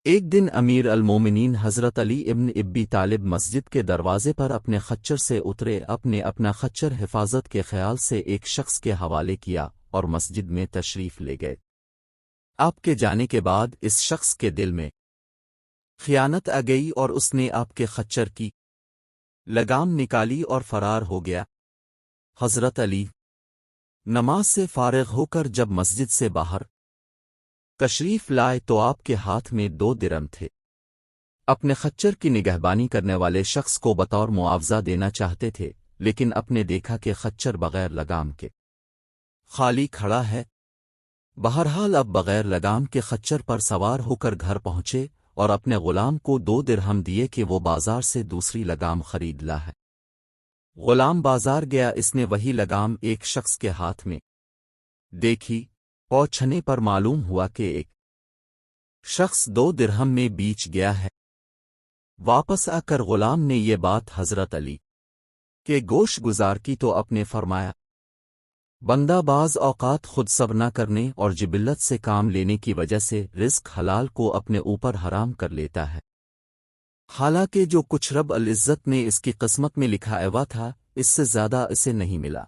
ایک دن امیر المومنین حضرت علی ابن ابی طالب مسجد کے دروازے پر اپنے خچر سے اترے، اپنا خچر حفاظت کے خیال سے ایک شخص کے حوالے کیا اور مسجد میں تشریف لے گئے۔ آپ کے جانے کے بعد اس شخص کے دل میں خیانت آ گئی اور اس نے آپ کے خچر کی لگام نکالی اور فرار ہو گیا۔ حضرت علی نماز سے فارغ ہو کر جب مسجد سے باہر تشریف لائے تو آپ کے ہاتھ میں 2 درم تھے۔ اپنے خچر کی نگہبانی کرنے والے شخص کو بطور معاوضہ دینا چاہتے تھے، لیکن اپنے دیکھا کہ خچر بغیر لگام کے خالی کھڑا ہے۔ بہرحال اب بغیر لگام کے خچر پر سوار ہو کر گھر پہنچے اور اپنے غلام کو 2 درہم دیے کہ وہ بازار سے دوسری لگام خرید لا ہے۔ غلام بازار گیا، اس نے وہی لگام ایک شخص کے ہاتھ میں دیکھی، پوچھنے پر معلوم ہوا کہ ایک شخص 2 درہم میں بیچ گیا ہے۔ واپس آ کر غلام نے یہ بات حضرت علی کے گوش گزار کی تو اپنے فرمایا، بندہ بعض اوقات خود صبر نہ کرنے اور جبلت سے کام لینے کی وجہ سے رزق حلال کو اپنے اوپر حرام کر لیتا ہے، حالانکہ جو کچھ رب العزت نے اس کی قسمت میں لکھا ہوا تھا اس سے زیادہ اسے نہیں ملا۔